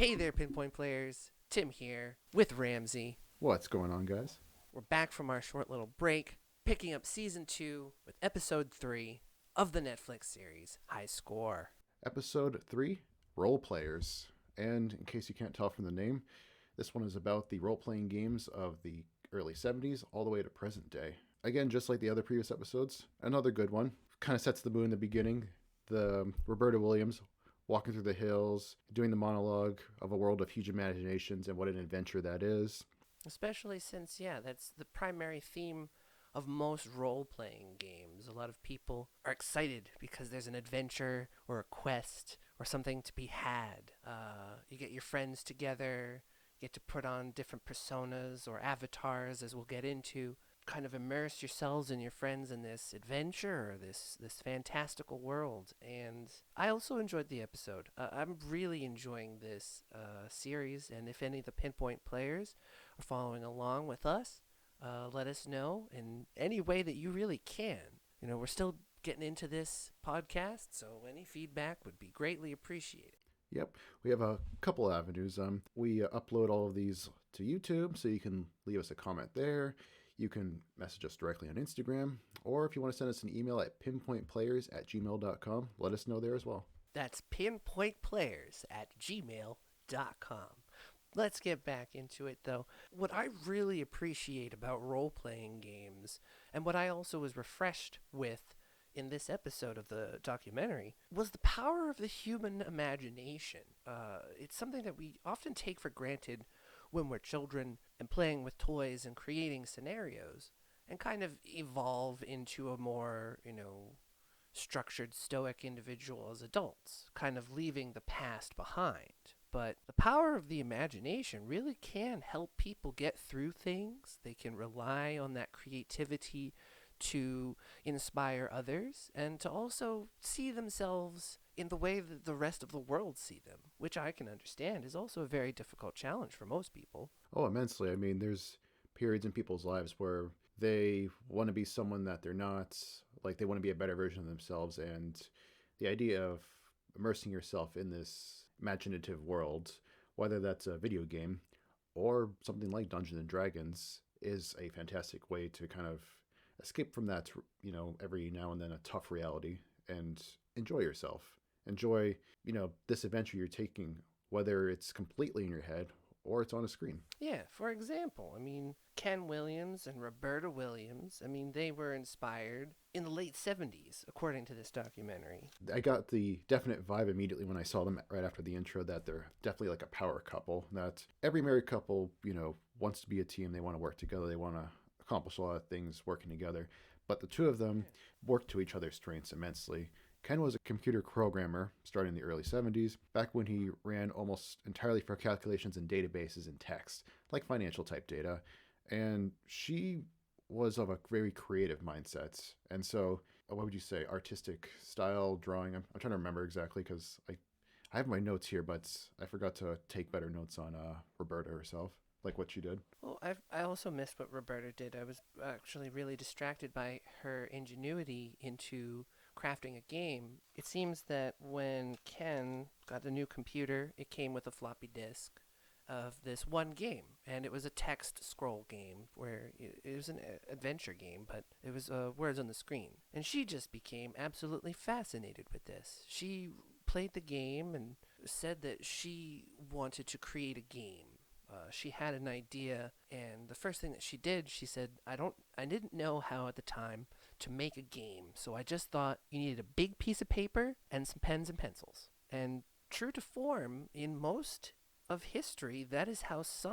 Hey there, PinPoint players. Tim here with Ramsay. What's going on, guys? We're back from our short little break, picking up season 2 with episode 3 of the Netflix series High Score. Episode 3, Role Players. And in case you can't tell from the name, this one is about the role playing games of the early 70s all the way to present day. Again, just like the other previous episodes, another good one. Kind of sets the mood in the beginning. The Roberta Williams walking through the hills, doing the monologue of a world of huge imaginations and what an adventure that is. Especially since, that's the primary theme of most role playing games. A lot of people are excited because there's an adventure or a quest or something to be had. You get your friends together, you get to put on different personas or avatars, as we'll get into. Kind of immerse yourselves and your friends in this adventure or this fantastical world. And I also enjoyed the episode. I'm really enjoying this series, and if any of the PinPoint players are following along with us, let us know in any way that you really can. You know, we're still getting into this podcast, so any feedback would be greatly appreciated. Yep, we have a couple avenues. We upload all of these to YouTube, so you can leave us a comment there. You can message us directly on Instagram, or if you want to send us an email at pinpointplayers@gmail.com, let us know there as well. That's pinpointplayers@gmail.com. Let's get back into it, though. What I really appreciate about role playing games, and what I also was refreshed with in this episode of the documentary, was the power of the human imagination. It's something that we often take for granted when we're children and playing with toys and creating scenarios, and kind of evolve into a more, structured, stoic individual as adults, kind of leaving the past behind. But the power of the imagination really can help people get through things. They can rely on that creativity to inspire others and to also see themselves in the way that the rest of the world see them, which I can understand is also a very difficult challenge for most people. Oh, immensely. I mean, there's periods in people's lives where they want to be someone that they're not, like they want to be a better version of themselves. And the idea of immersing yourself in this imaginative world, whether that's a video game or something like Dungeons and Dragons, is a fantastic way to kind of escape from that, every now and then a tough reality and enjoy yourself. Enjoy, this adventure you're taking, whether it's completely in your head or it's on a screen. Yeah, for example, Ken Williams and Roberta Williams, they were inspired in the late 70s, according to this documentary. I got the definite vibe immediately when I saw them right after the intro that they're definitely like a power couple. That every married couple, wants to be a team. They want to work together. They want to accomplish a lot of things working together. But the two of them work to each other's strengths immensely. Ken was a computer programmer starting in the early 70s, back when he ran almost entirely for calculations in databases and text, like financial type data. And she was of a very creative mindset. And so, what would you say, artistic style, drawing? I'm trying to remember exactly because I have my notes here, but I forgot to take better notes on Roberta herself, like what she did. Well, I also missed what Roberta did. I was actually really distracted by her ingenuity into crafting a game. It seems that when Ken got the new computer, it came with a floppy disk of this one game, and it was a text scroll game where it was an adventure game, but it was words on the screen. And she just became absolutely fascinated with this. She played the game and said that she wanted to create a game. She had an idea, and the first thing that she did, she said, I didn't know how at the time to make a game, so I just thought you needed a big piece of paper and some pens and pencils. And true to form, in most of history, that is how it's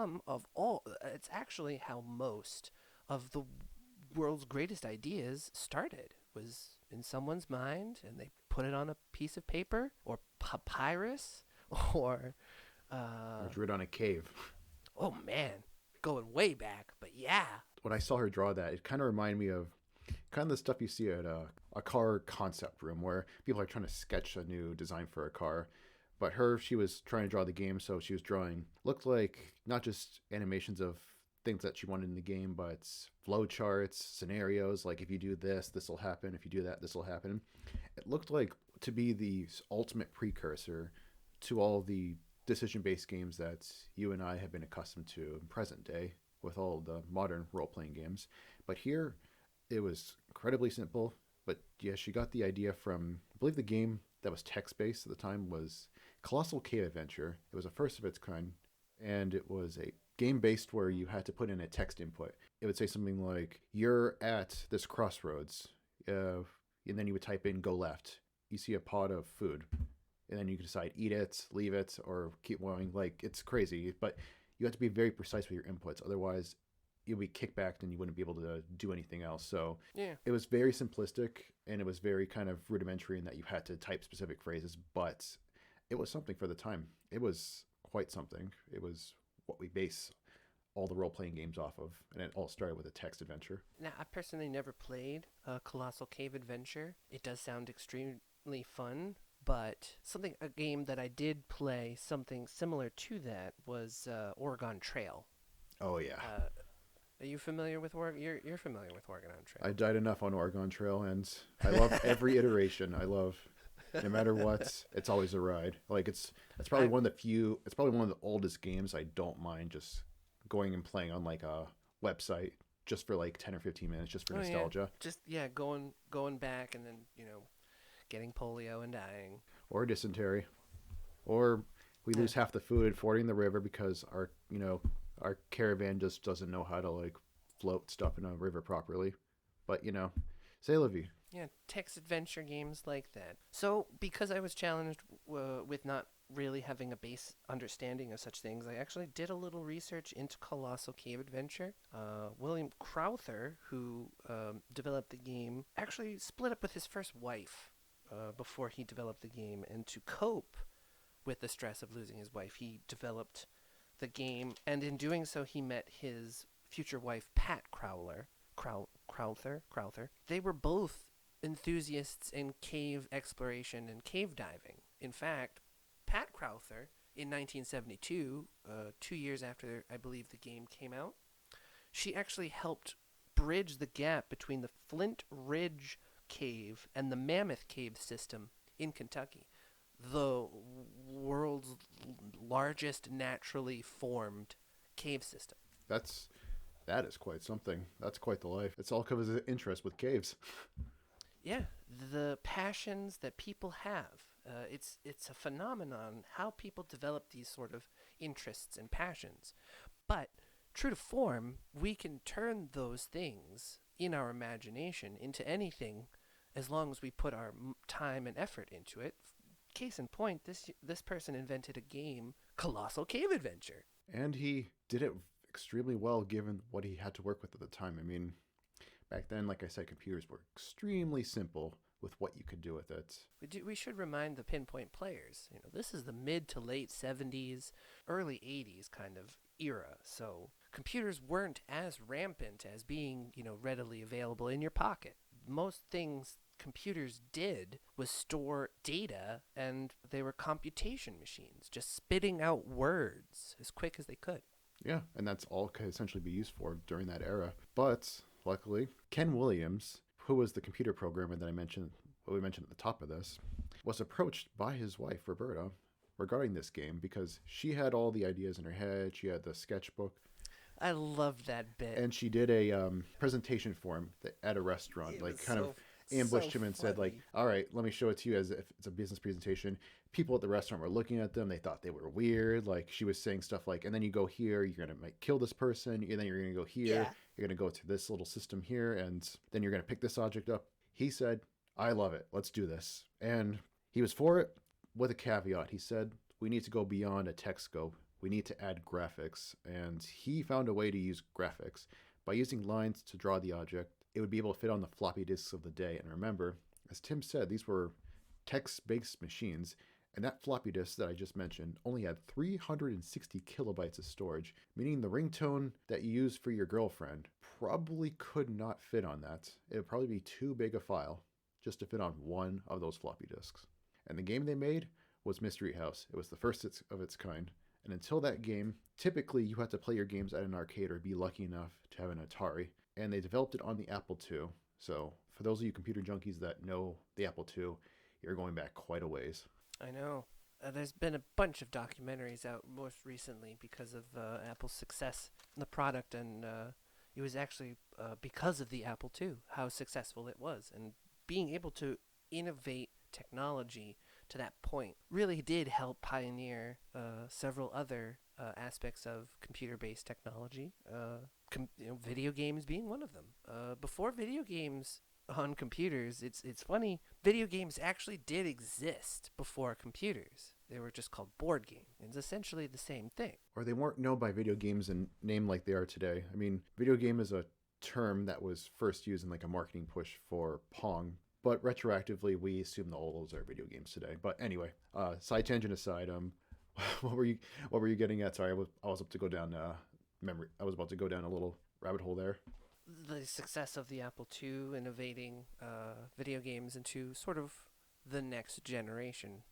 actually how most of the world's greatest ideas started, was in someone's mind, and they put it on a piece of paper, or papyrus, or Drew it on a cave. Oh man, going way back, but yeah. When I saw her draw that, it kind of reminded me of kind of the stuff you see at a car concept room where people are trying to sketch a new design for a car. But she was trying to draw the game, so she was drawing, looked like not just animations of things that she wanted in the game, but flow charts, scenarios, like if you do this, this will happen. If you do that, this will happen. It looked like to be the ultimate precursor to all the decision-based games that you and I have been accustomed to in present day with all the modern role-playing games. But here, it was incredibly simple. But yeah, she got the idea from, I believe the game that was text-based at the time was Colossal Cave Adventure. It was a first of its kind, and it was a game based where you had to put in a text input. It would say something like, "You're at this crossroads," and then you would type in "go left." You see a pot of food, and then you can decide eat it, leave it, or keep going. Like, it's crazy, but you have to be very precise with your inputs. Otherwise, you'll be kicked back and you wouldn't be able to do anything else. So Yeah. it was very simplistic and it was very kind of rudimentary in that you had to type specific phrases, but it was something for the time. It was quite something. It was what we base all the role playing games off of, and it all started with a text adventure. Now, I personally never played Colossal Cave Adventure. It does sound extremely fun, but a game that I did play something similar to that was Oregon Trail. Oh yeah, Uh, are you familiar with Oregon? You're familiar with Oregon Trail. I died enough on Oregon Trail, and I love every iteration. I love, no matter what, it's always a ride. Like it's probably I one of the few. It's probably one of the oldest games I don't mind just going and playing on like a website just for like 10 or 15 minutes, just for oh yeah, nostalgia. just yeah, going back and then getting polio and dying. Or dysentery, or we Yeah. lose half the food fording the river because our caravan just doesn't know how to like float stuff in a river properly. But say la vie. Yeah, text adventure games like that. So, because I was challenged with not really having a base understanding of such things, I actually did a little research into Colossal Cave Adventure. William Crowther, who developed the game, actually split up with his first wife before he developed the game, and to cope with the stress of losing his wife, he developed the game, and in doing so, he met his future wife, Pat Crowther. They were both enthusiasts in cave exploration and cave diving. In fact, Pat Crowther, in 1972, 2 years after I believe the game came out, she actually helped bridge the gap between the Flint Ridge Cave and the Mammoth Cave system in Kentucky, the world's largest naturally formed cave system. That is quite something. That's quite the life. It's all because of his interest with caves. Yeah, the passions that people have. It's a phenomenon how people develop these sort of interests and passions. But true to form, we can turn those things in our imagination into anything as long as we put our time and effort into it. Case in point, this person invented a game, Colossal Cave Adventure. And he did it extremely well given what he had to work with at the time. I mean, back then, like I said, computers were extremely simple with what you could do with it. We should remind the PinPoint players. This is the mid to late 70s, early 80s kind of era. So computers weren't as rampant as being, readily available in your pocket. Most things computers did was store data, and they were computation machines, just spitting out words as quick as they could. Yeah, and that's all it could essentially be used for during that era. But luckily, Ken Williams, who was the computer programmer that we mentioned at the top of this, was approached by his wife, Roberta, regarding this game because she had all the ideas in her head. She had the sketchbook, I love that bit. and she did a presentation for him at a restaurant, It like was kind of ambushed him and said like, all right, let me show it to you as if it's a business presentation. People at the restaurant were looking at them. They thought they were weird. Like, she was saying stuff like, and then you go here, you're going to kill this person. And then you're going to go here. Yeah. You're going to go to this little system here. And then you're going to pick this object up. He said, I love it. Let's do this. And he was for it with a caveat. He said, we need to go beyond a text scope. We need to add graphics. And he found a way to use graphics. By using lines to draw the object, it would be able to fit on the floppy disks of the day. And remember, as Tim said, these were text-based machines, and that floppy disk that I just mentioned only had 360 kilobytes of storage, meaning the ringtone that you use for your girlfriend probably could not fit on that. It would probably be too big a file just to fit on one of those floppy disks. And the game they made was Mystery House. It was the first of its kind. And until that game, typically you had to play your games at an arcade or be lucky enough to have an Atari. And they developed it on the Apple II. So for those of you computer junkies that know the Apple II, you're going back quite a ways. I know. There's been a bunch of documentaries out most recently because of Apple's success in the product, and it was actually because of the Apple II how successful it was, and being able to innovate technology to that point really did help pioneer several other aspects of computer-based technology. Video games being one of them. Before video games on computers, it's funny. Video games actually did exist before computers. They were just called board games. It's essentially the same thing. Or they weren't known by video games and named like they are today. I mean, video game is a term that was first used in like a marketing push for Pong, but retroactively we assume that all those are video games today. But anyway, side tangent aside, what were you getting at? Sorry, I was up to go down memory. I was about to go down a little rabbit hole there. The success of the Apple II innovating video games into sort of the next generation.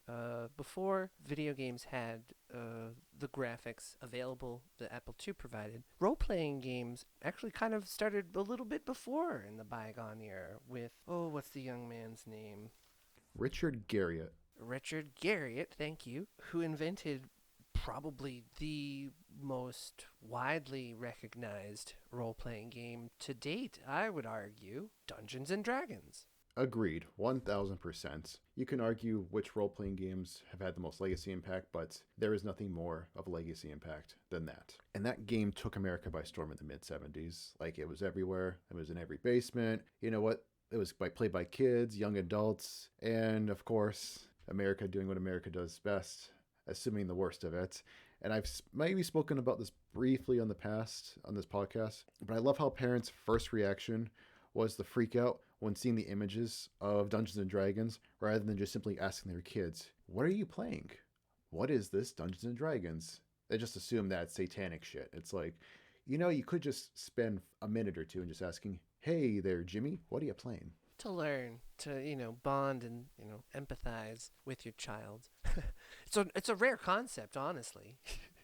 Before video games had the graphics available that Apple II provided, role-playing games actually kind of started a little bit before in the bygone era with, what's the young man's name? Richard Garriott. Richard Garriott, thank you, who invented probably the most widely recognized role-playing game to date, I would argue, Dungeons and Dragons. Agreed, 1000%. You can argue which role playing games have had the most legacy impact, but there is nothing more of a legacy impact than that. And that game took America by storm in the mid 70s. Like, it was everywhere, it was in every basement. You know what? It was played by kids, young adults, and of course, America doing what America does best, assuming the worst of it. And I've maybe spoken about this briefly on the past on this podcast, but I love how parents' first reaction was the freak out when seeing the images of Dungeons and Dragons rather than just simply asking their kids, "What are you playing? What is this Dungeons and Dragons?" They just assume that's satanic shit. It's like, you could just spend a minute or two and just asking, "Hey there, Jimmy, what are you playing?" To learn, to, bond and, empathize with your child. It's a rare concept, honestly.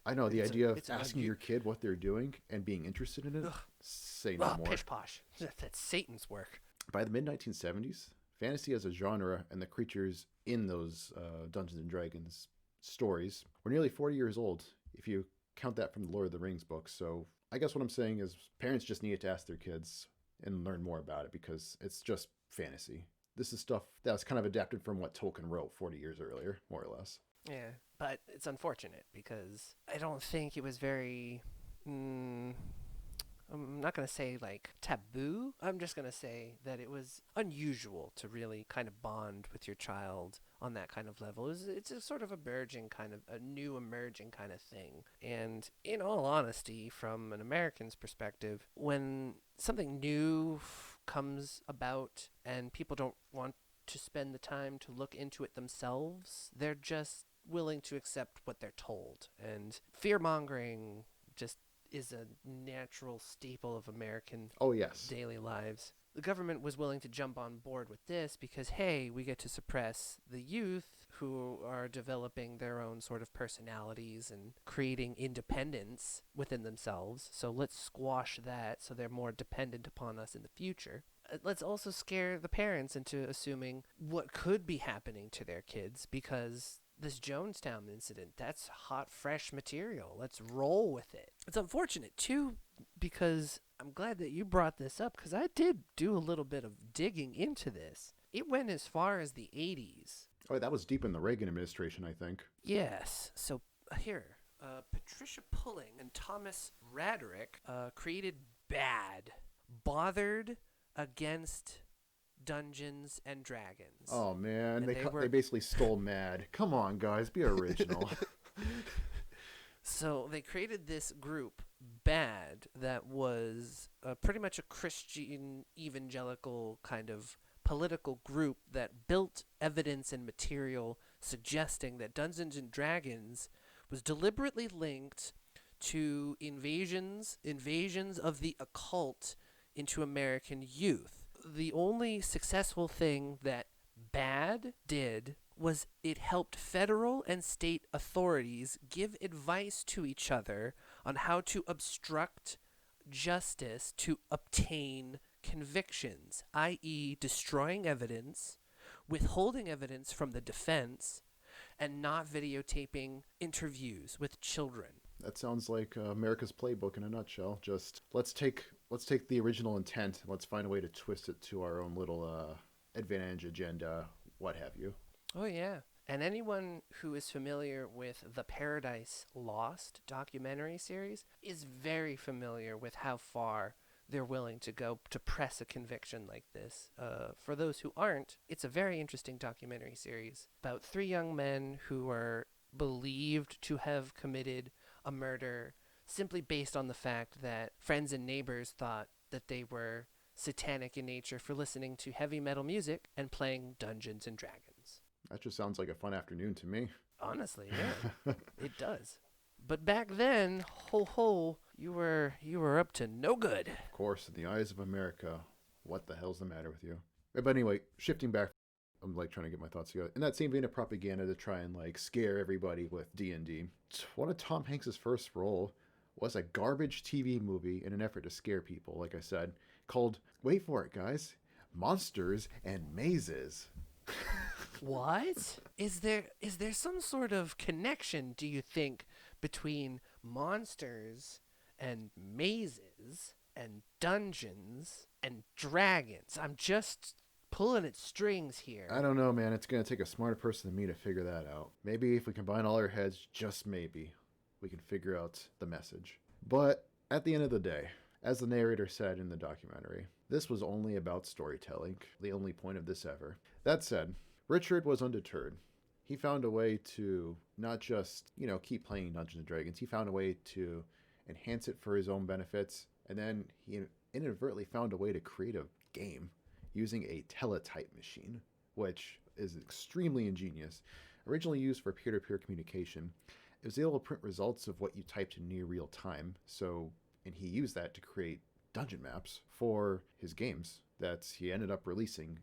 I know, the idea of it's asking your kid what they're doing and being interested in it, say no more. Pish posh. That's Satan's work. By the mid-1970s, fantasy as a genre and the creatures in those Dungeons and Dragons stories were nearly 40 years old, if you count that from the Lord of the Rings books. So I guess what I'm saying is parents just needed to ask their kids and learn more about it because it's just fantasy. This is stuff that was kind of adapted from what Tolkien wrote 40 years earlier, more or less. Yeah, but it's unfortunate because I don't think it was very... I'm not going to say like taboo. I'm just going to say that it was unusual to really kind of bond with your child on that kind of level. It's a sort of a new emerging kind of thing. And in all honesty, from an American's perspective, when something new comes about and people don't want to spend the time to look into it themselves, they're just willing to accept what they're told. And fear-mongering just is a natural staple of American daily lives. The government was willing to jump on board with this because, hey, we get to suppress the youth who are developing their own sort of personalities and creating independence within themselves. So let's squash that so they're more dependent upon us in the future. Let's also scare the parents into assuming what could be happening to their kids because this Jonestown incident, that's hot, fresh material. Let's roll with it. It's unfortunate, too, because I'm glad that you brought this up, because I did do a little bit of digging into this. It went as far as the 80s. Oh, that was deep in the Reagan administration, I think. Yes. So here, Patricia Pulling and Thomas Raderick created BAD, Bothered Against Dungeons and Dragons. Oh man, they basically stole MAD. Come on, guys, be original. So they created this group, BAD, that was pretty much a Christian evangelical kind of political group that built evidence and material suggesting that Dungeons and Dragons was deliberately linked to invasions of the occult into American youth. The only successful thing that BAD did was it helped federal and state authorities give advice to each other on how to obstruct justice to obtain convictions, i.e. destroying evidence, withholding evidence from the defense, and not videotaping interviews with children. That sounds like America's playbook in a nutshell. Just let's take the original intent and let's find a way to twist it to our own little advantage agenda, what have you. Oh, yeah. And anyone who is familiar with the Paradise Lost documentary series is very familiar with how far they're willing to go to press a conviction like this. For those who aren't, it's a very interesting documentary series about three young men who are believed to have committed a murder simply based on the fact that friends and neighbors thought that they were satanic in nature for listening to heavy metal music and playing Dungeons and Dragons. That just sounds like a fun afternoon to me. Honestly, yeah, it does. But back then, you were up to no good. Of course, in the eyes of America, what the hell's the matter with you? But anyway, shifting back, I'm like trying to get my thoughts together. In that same vein of propaganda to try and like scare everybody with D&D, one of Tom Hanks's first role was a garbage TV movie in an effort to scare people, like I said, called, wait for it guys, Monsters and Mazes. What? Is there some sort of connection, do you think, between monsters and mazes and dungeons and dragons? I'm just pulling at strings here. I don't know, man. It's going to take a smarter person than me to figure that out. Maybe if we combine all our heads, just maybe, we can figure out the message. But at the end of the day, as the narrator said in the documentary, this was only about storytelling, the only point of this ever. That said, Richard was undeterred. He found a way to not just, keep playing Dungeons and Dragons. He found a way to enhance it for his own benefits. And then he inadvertently found a way to create a game using a teletype machine, which is extremely ingenious. Originally used for peer-to-peer communication, it was able to print results of what you typed in near real time. And he used that to create dungeon maps for his games that he ended up releasing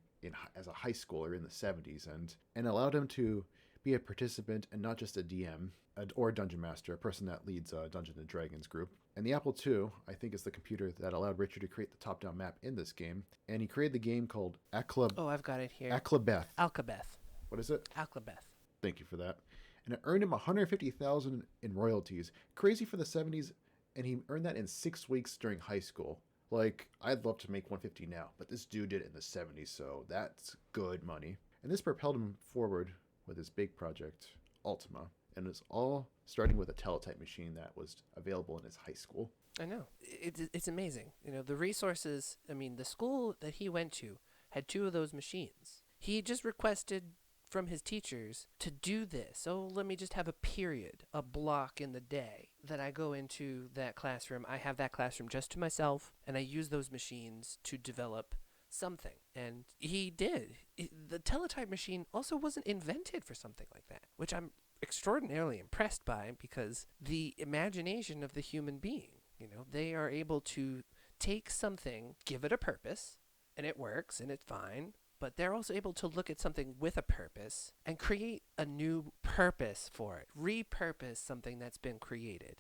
as a high schooler in the 70s, and allowed him to be a participant and not just a DM or a dungeon master, a person that leads a Dungeons and Dragons group. And the Apple II, I think, is the computer that allowed Richard to create the top-down map in this game. And he created the game called Oh, I've got it here. Aclabeth. Alcabeth. What is it? Alcabeth. Thank you for that. And it earned him $150,000 in royalties. Crazy for the 70s, and he earned that in 6 weeks during high school. Like, I'd love to make 150 now, but this dude did it in the 70s, so that's good money. And this propelled him forward with his big project, Ultima. And it's all starting with a teletype machine that was available in his high school. I know. It's amazing. The resources, the school that he went to had two of those machines. He just requested from his teachers to do this. So let me just have a period, a block in the day that I go into that classroom. I have that classroom just to myself, and I use those machines to develop something. And he did. The teletype machine also wasn't invented for something like that, which I'm extraordinarily impressed by, because the imagination of the human being, they are able to take something, give it a purpose, and it works and it's fine. But they're also able to look at something with a purpose and create a new purpose for it, repurpose something that's been created.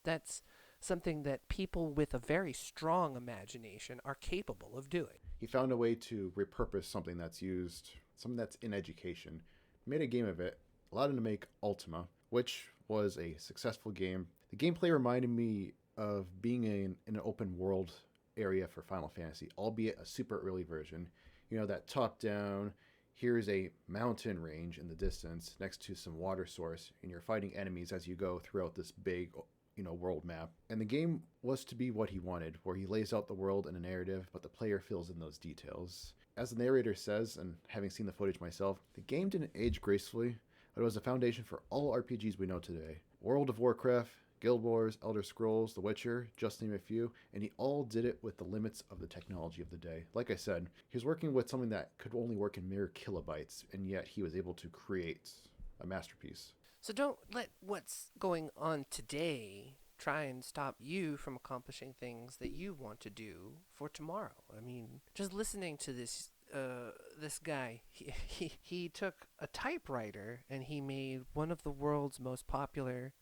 That's something that people with a very strong imagination are capable of doing. He found a way to repurpose something that's in education, made a game of it, allowed him to make Ultima, which was a successful game. The gameplay reminded me of being in an open world area for Final Fantasy, albeit a super early version. That top-down, here's a mountain range in the distance next to some water source, and you're fighting enemies as you go throughout this big, world map. And the game was to be what he wanted, where he lays out the world in a narrative, but the player fills in those details. As the narrator says, and having seen the footage myself, the game didn't age gracefully, but it was the foundation for all RPGs we know today. World of Warcraft, Guild Wars, Elder Scrolls, The Witcher, just to name a few, and he all did it with the limits of the technology of the day. Like I said, he was working with something that could only work in mere kilobytes, and yet he was able to create a masterpiece. So don't let what's going on today try and stop you from accomplishing things that you want to do for tomorrow. Just listening to this guy, he took a typewriter and he made one of the world's most popular,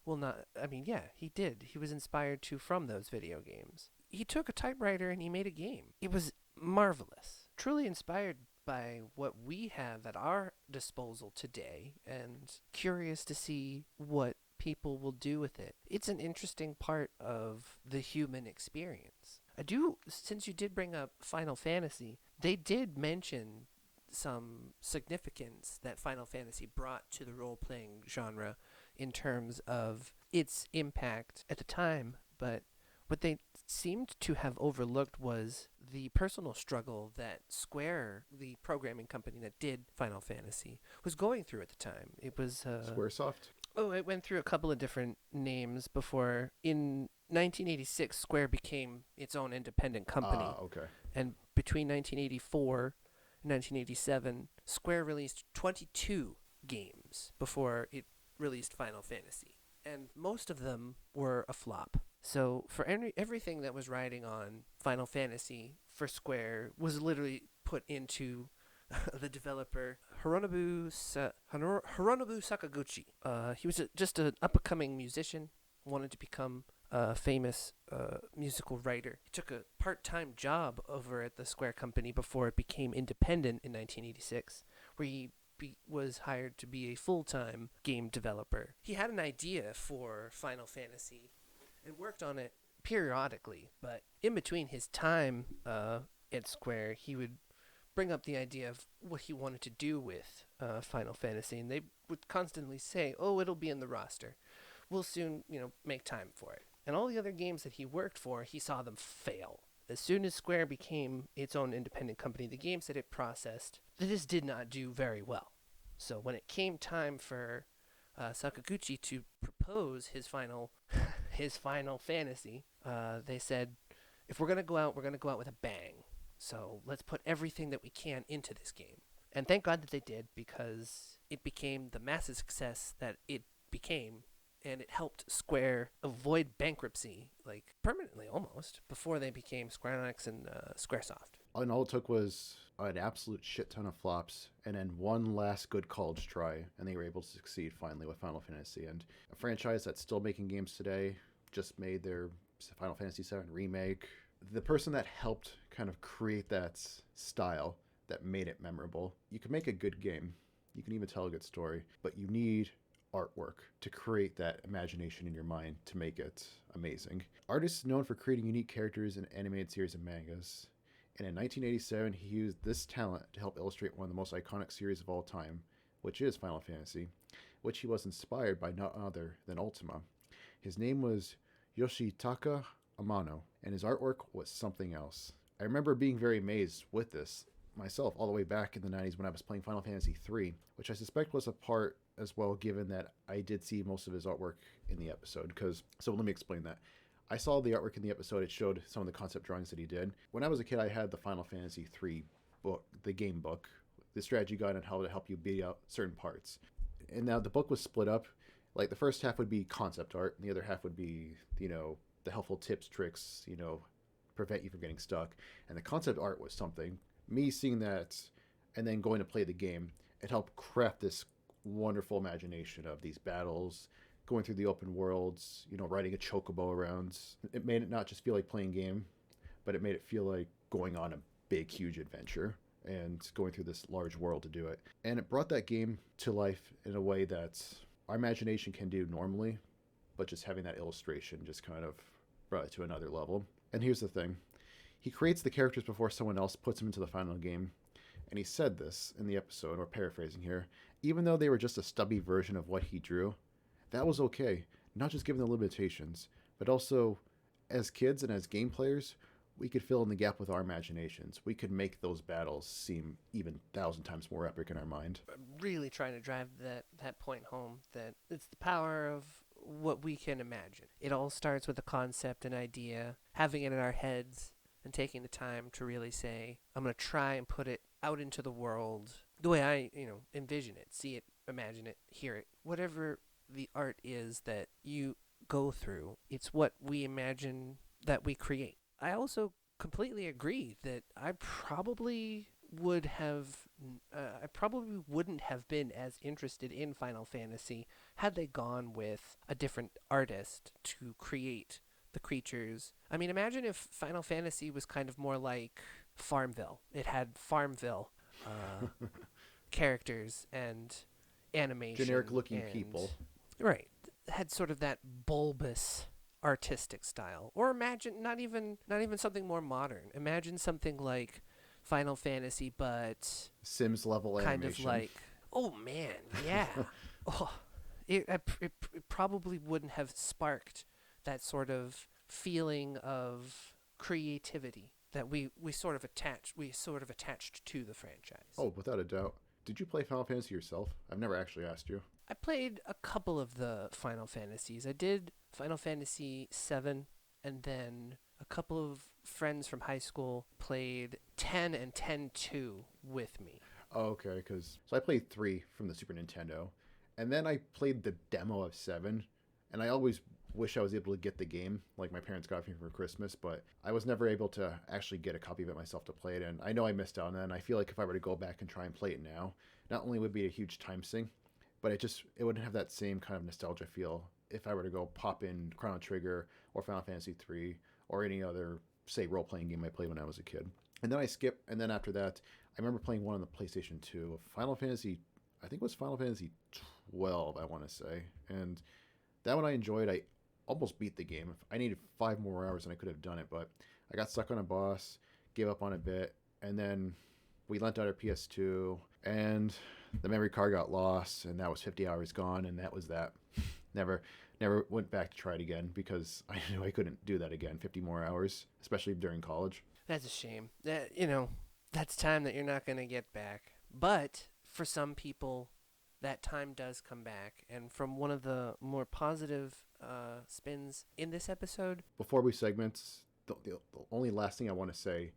he did. He was inspired from those video games. He took a typewriter and he made a game. It was marvelous. Truly inspired by what we have at our disposal today and curious to see what people will do with it. It's an interesting part of the human experience. Since you did bring up Final Fantasy, they did mention some significance that Final Fantasy brought to the role playing genre in terms of its impact at the time, but what they seemed to have overlooked was the personal struggle that Square, the programming company that did Final Fantasy, was going through at the time. It was Squaresoft. it went through a couple of different names before. In 1986, Square became its own independent company, Ah, okay. and between 1984 and 1987, Square released 22 games before it released Final Fantasy, and most of them were a flop. So for everything that was riding on Final Fantasy for Square was literally put into the developer Hironobu Sakaguchi. He was just an up and coming musician, wanted to become a famous musical writer. He took a part time job over at the Square Company before it became independent in 1986, where he was hired to be a full time game developer. He had an idea for Final Fantasy and worked on it periodically, but in between his time at Square, he would bring up the idea of what he wanted to do with Final Fantasy, and they would constantly say, "Oh, it'll be in the roster. We'll soon, make time for it." And all the other games that he worked for, he saw them fail. As soon as Square became its own independent company, the games that it processed, they just did not do very well. So when it came time for Sakaguchi to propose his final his Final Fantasy, they said, "If we're gonna go out, we're gonna go out with a bang. So let's put everything that we can into this game." And thank God that they did, because it became the massive success that it became, and it helped Square avoid bankruptcy, like permanently almost, before they became Square Enix and Squaresoft. And all it took was an absolute shit ton of flops and then one last good college try, and they were able to succeed finally with Final Fantasy. And a franchise that's still making games today just made their Final Fantasy VII remake. The person that helped kind of create that style that made it memorable. You can make a good game, you can even tell a good story, but you need artwork to create that imagination in your mind to make it amazing. Artists known for creating unique characters in animated series and mangas. And in 1987, he used this talent to help illustrate one of the most iconic series of all time, which is Final Fantasy, which he was inspired by none other than Ultima. His name was Yoshitaka Amano, and his artwork was something else. I remember being very amazed with this myself all the way back in the 90s when I was playing Final Fantasy III, which I suspect was a part as well, given that I did see most of his artwork in the episode. So let me explain that. I saw the artwork in the episode. It showed some of the concept drawings that he did. When I was a kid, I had the Final Fantasy III book, the game book, the strategy guide on how to help you beat out certain parts. And now the book was split up. Like the first half would be concept art, and the other half would be, the helpful tips, tricks, prevent you from getting stuck. And the concept art was something. Me seeing that and then going to play the game, it helped craft this wonderful imagination of these battles, going through the open worlds, riding a chocobo around. It made it not just feel like playing game, but it made it feel like going on a big, huge adventure and going through this large world to do it. And it brought that game to life in a way that our imagination can do normally, but just having that illustration just kind of brought it to another level. And here's the thing. He creates the characters before someone else puts them into the final game. And he said this in the episode, or paraphrasing here, even though they were just a stubby version of what he drew, that was okay. Not just given the limitations, but also as kids and as game players, we could fill in the gap with our imaginations. We could make those battles seem even 1,000 times more epic in our mind. I'm really trying to drive that point home, that it's the power of what we can imagine. It all starts with a concept, an idea, having it in our heads, and taking the time to really say, I'm going to try and put it out into the world the way I, envision it, see it, imagine it, hear it. Whatever the art is that you go through, it's what we imagine that we create. I also completely agree that I probably wouldn't have been as interested in Final Fantasy had they gone with a different artist to create the creatures. I mean, imagine if Final Fantasy was kind of more like Farmville. It had Farmville characters and Generic animation looking and people. right, had sort of that bulbous artistic style. Or imagine not even something more modern. Imagine something like Final Fantasy, but Sims level kind of animation. like, oh man, yeah. Oh, it probably wouldn't have sparked that sort of feeling of creativity that we sort of attached to the franchise. Oh, without a doubt. Did you play Final Fantasy yourself? I've never actually asked you. I played a couple of the Final Fantasies. I did Final Fantasy 7, and then a couple of friends from high school played 10 and 10-2 with me. Oh, okay, because so I played 3 from the Super Nintendo, and then I played the demo of 7, and I always wish I was able to get the game, like my parents got me for Christmas, but I was never able to actually get a copy of it myself to play it, and I know I missed out on that, and I feel like if I were to go back and try and play it now, not only would it be a huge time sink, but it wouldn't have that same kind of nostalgia feel if I were to go pop in Chrono Trigger or Final Fantasy 3 or any other, say, role playing game I played when I was a kid. And then I skip, and then after that, I remember playing one on the PlayStation 2 of Final Fantasy, I think it was Final Fantasy 12, I want to say. And that one I enjoyed. I almost beat the game. I needed 5 more hours and I could have done it, but I got stuck on a boss, gave up on a bit, and then we lent out our PS2, and the memory card got lost, and that was 50 hours gone, and that was that. Never, never went back to try it again because I knew I couldn't do that again. 50 more hours, especially during college. That's a shame. That's time that you're not going to get back. But for some people, that time does come back. And from one of the more positive spins in this episode, Before we segments, the only last thing I want to say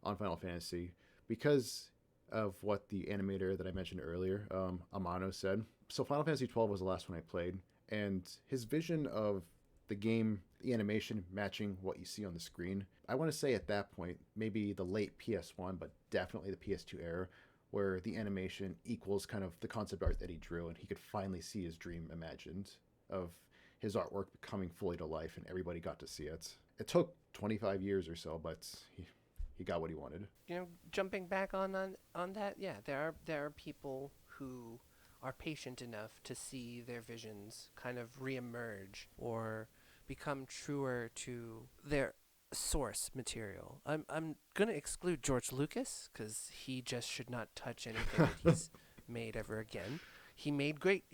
on Final Fantasy, because of what the animator that I mentioned earlier, Amano, said. So Final Fantasy 12 was the last one I played, and his vision of the game, the animation matching what you see on the screen, I want to say at that point, maybe the late PS1, but definitely the PS2 era, where the animation equals kind of the concept art that he drew, and he could finally see his dream imagined of his artwork coming fully to life, and everybody got to see it. It took 25 years or so, but he got what he wanted. jumping back on that, yeah, there are people who are patient enough to see their visions kind of reemerge or become truer to their source material. I'm gonna exclude George Lucas because he just should not touch anything that he's made ever again. He made great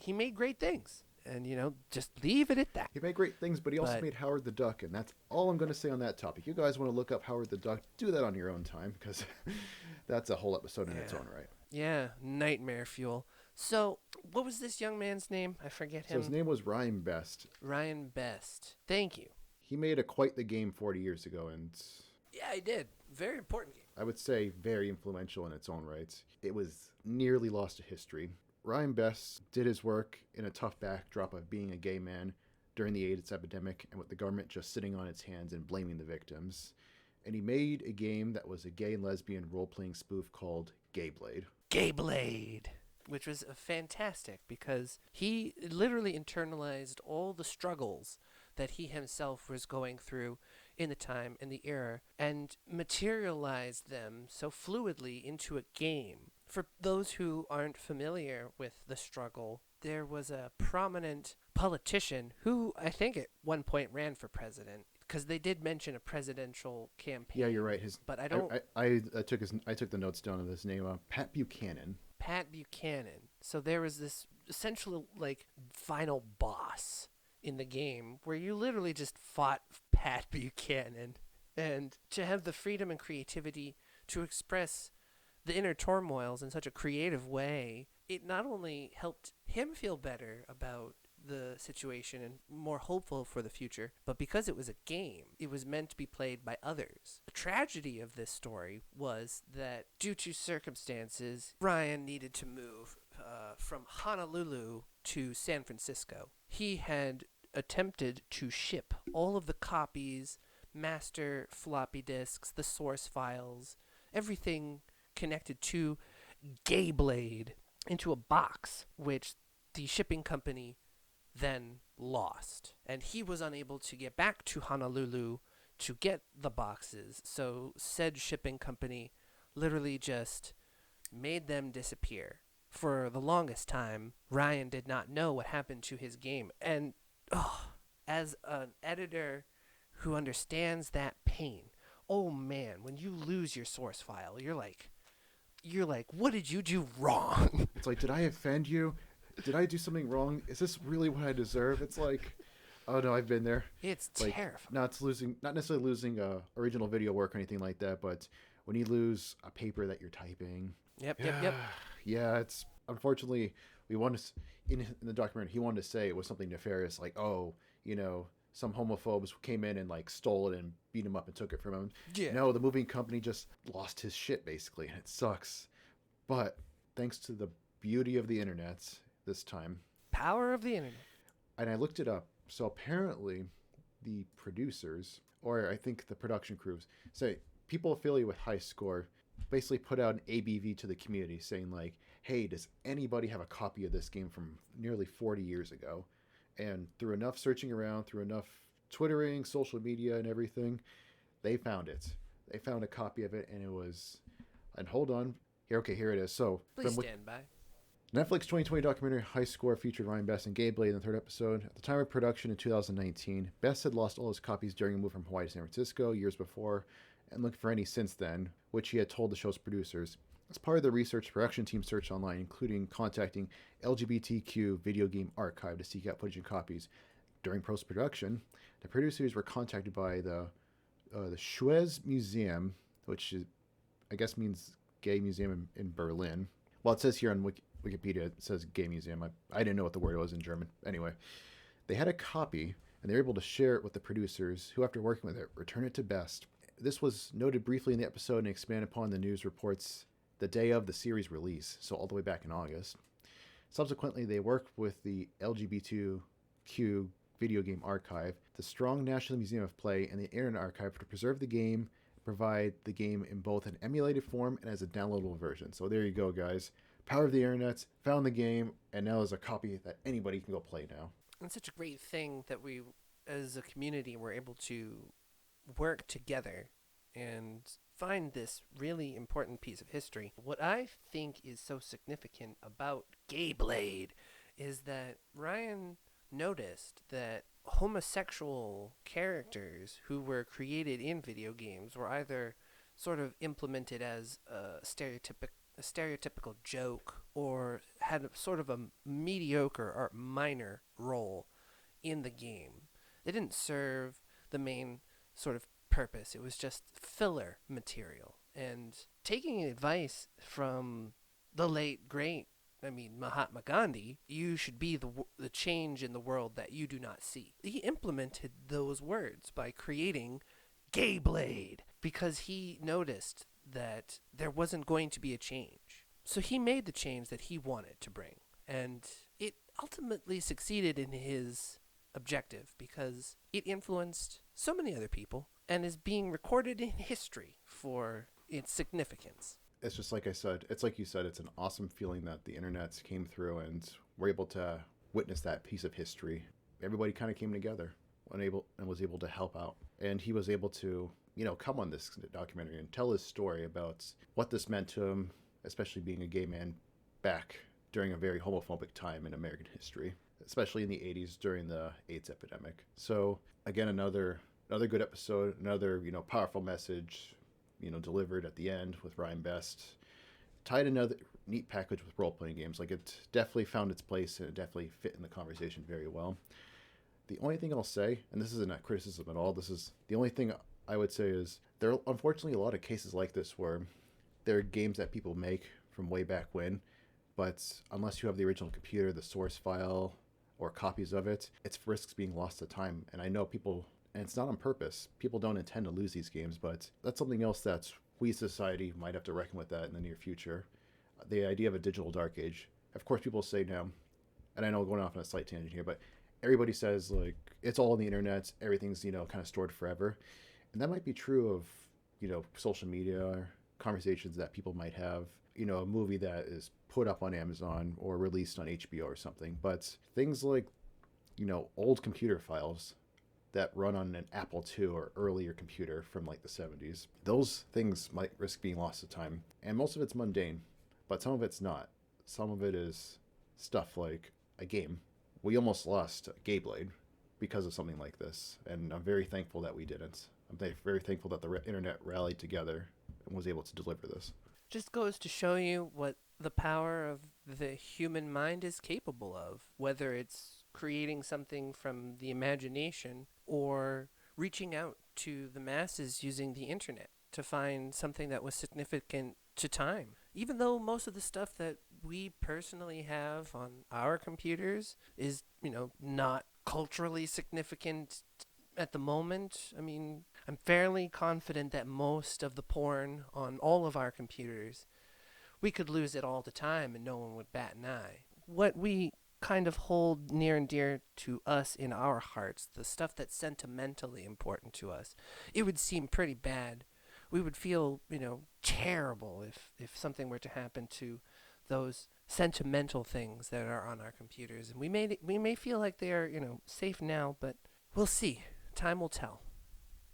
things, and just leave it at that. He made great things, but he also But made Howard the Duck, and that's all I'm going to say on that topic. You guys want to look up Howard the Duck, do that on your own time, because that's a whole episode in its yeah, own right. yeah, nightmare fuel. So, what was this young man's name? I forget So his him. name was Ryan Best. Ryan Best. Thank you. He made a Quite the Game 40 years ago, and Yeah, I did. Very important game. I would say very influential in its own rights. It was nearly lost to history. Ryan Best did his work in a tough backdrop of being a gay man during the AIDS epidemic and with the government just sitting on its hands and blaming the victims. And he made a game that was a gay and lesbian role playing spoof called Gay Blade. Gay Blade, which was fantastic because he literally internalized all the struggles that he himself was going through in the time and the era and materialized them so fluidly into a game. For those who aren't familiar with the struggle, there was a prominent politician who I think at one point ran for president because they did mention a presidential Yeah, campaign. you're right. His But I don't. I took the notes down of his name. Pat Buchanan. Pat Buchanan. So there was this essential like final boss in the game where you literally just fought Pat Buchanan, and to have the freedom and creativity to express the inner turmoils in such a creative way, it not only helped him feel better about the situation and more hopeful for the future, but because it was a game, it was meant to be played by others. The tragedy of this story was that due to circumstances, Ryan needed to move from Honolulu to San Francisco. He had attempted to ship all of the copies, master floppy disks, the source files, everything connected to Gay Blade into a box, which the shipping company then lost. And he was unable to get back to Honolulu to get the boxes. So said shipping company literally just made them disappear. For the longest time, Ryan did not know what happened to his game. And as an editor who understands that pain, oh man, when you lose your source file, you're like, what did you do wrong? It's like, did I offend you? Did I do something wrong? Is this really what I deserve? It's like, oh no, I've been there. It's Like, terrifying. not necessarily losing original video work or anything like that, but when you lose a paper that you're typing, Yep. yeah, it's unfortunately we want to in the documentary he wanted to say it was something nefarious, like, oh, some homophobes came in and like stole it and beat him up and took it from him. Yeah. No, the moving company just lost his shit basically, and it sucks. But thanks to the beauty of the internet this time, Power of the internet. and I looked it up. So apparently, the producers, or I think the production crews, say people affiliated with High Score, basically put out an ABV to the community saying like, "Hey, does anybody have a copy of this game from nearly 40 years ago?" And through enough searching around, through enough twittering, social media, and everything, they found it. They found a copy of it, and it was. And hold on, here. Okay, here it is. So Please from stand by. Netflix 2020 documentary High Score featured Ryan Best and Gabe Blade in the third episode. At the time of production in 2019, Best had lost all his copies during a move from Hawaii to San Francisco years before, and looking for any since then, which he had told the show's producers. As part of the research, production team searched online, including contacting LGBTQ Video Game Archive to seek out footage and copies. During post-production, the producers were contacted by the Schwez Museum, which is, I guess means gay museum in Berlin. Well, it says here on Wikipedia, it says gay museum. I didn't know what the word was in German. Anyway, they had a copy, and they were able to share it with the producers, who, after working with it, returned it to Best. This was noted briefly in the episode and expanded upon the news reports the day of the series release, so all the way back in August. Subsequently, they worked with the LGBTQ Video Game Archive, the Strong National Museum of Play, and the Internet Archive to preserve the game, provide the game in both an emulated form and as a downloadable version. So there you go, guys. Power of the internet, found the game, and now there's a copy that anybody can go play now. It's such a great thing that we, as a community, were able to work together and find this really important piece of history. What I think is so significant about Gay Blade is that Ryan noticed that homosexual characters who were created in video games were either sort of implemented as a stereotypical joke or had sort of a mediocre or minor role in the game. They didn't serve the main sort of purpose. It was just filler material. And taking advice from the late great, Mahatma Gandhi, you should be the change in the world that you do not see. He implemented those words by creating Gay Blade because he noticed that there wasn't going to be a change. So he made the change that he wanted to bring. And it ultimately succeeded in his objective because it influenced so many other people and is being recorded in history for its significance. It's just like I said, it's like you said, it's an awesome feeling that the internet came through and we're able to witness that piece of history. Everybody kind of came together and was able to help out. And he was able to, come on this documentary and tell his story about what this meant to him, especially being a gay man back during a very homophobic time in American history, especially in the 80s during the AIDS epidemic. So again, another good episode, another, powerful message, delivered at the end with Ryan Best. Tied another neat package with role-playing games. Like, it definitely found its place and it definitely fit in the conversation very well. The only thing I'll say, and this isn't a criticism at all, this is the only thing I would say is there are unfortunately a lot of cases like this where there are games that people make from way back when, but unless you have the original computer, the source file, or copies of it, it risks being lost to time. And I know people, and it's not on purpose, people don't intend to lose these games, but that's something else that we society might have to reckon with that in the near future. The idea of a digital dark age. Of course, people say now, and I know going off on a slight tangent here, but everybody says, like, it's all on the internet, everything's, kind of stored forever. And that might be true of, social media or conversations that people might have, a movie that is put up on Amazon or released on HBO or something. But things like, old computer files that run on an Apple II or earlier computer from like the 70s, those things might risk being lost to time. And most of it's mundane. but some of it's not. Some of it is stuff like a game. We almost lost Gayblade because of something like this, and I'm very thankful that we didn't. I'm very thankful that the internet rallied together and was able to deliver this. Just goes to show you what the power of the human mind is capable of, whether it's creating something from the imagination or reaching out to the masses using the internet to find something that was significant to time. Even though most of the stuff that we personally have on our computers is, not culturally significant at the moment. I mean, I'm fairly confident that most of the porn on all of our computers, we could lose it all the time and no one would bat an eye. What we kind of hold near and dear to us in our hearts, the stuff that's sentimentally important to us, it would seem pretty bad. We would feel, terrible if something were to happen to those sentimental things that are on our computers. And we may feel like they are, safe now, but we'll see. Time will tell.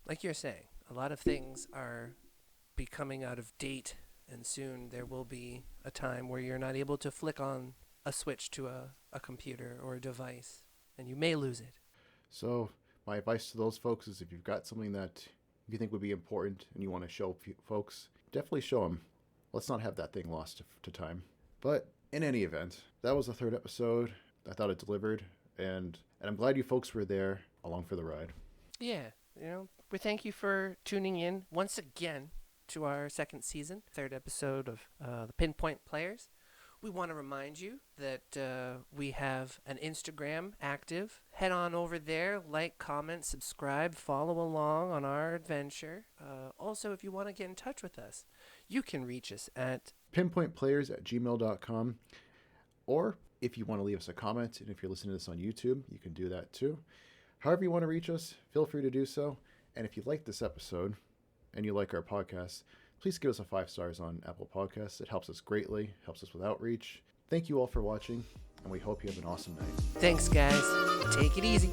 Like you're saying, a lot of things are becoming out of date, and soon there will be a time where you're not able to flick on a switch to a computer or a device, and you may lose it. So my advice to those folks is if you've got something that you think would be important and you want to show folks, definitely show them. Let's not have that thing lost to time. But in any event, that was the third episode. I thought it delivered, and I'm glad you folks were there along for the ride. Yeah, we thank you for tuning in once again to our second season, third episode of the PinPoint Players. We want to remind you that we have an Instagram active. Head on over there, like, comment, subscribe, follow along on our adventure. Also, if you want to get in touch with us, you can reach us at pinpointplayers@gmail.com. Or if you want to leave us a comment, and if you're listening to this on YouTube, you can do that too. However you want to reach us, feel free to do so. And if you like this episode and you like our podcast, please give us a 5 stars on Apple Podcasts. It helps us greatly, helps us with outreach. Thank you all for watching, and we hope you have an awesome night. Thanks, guys. Take it easy.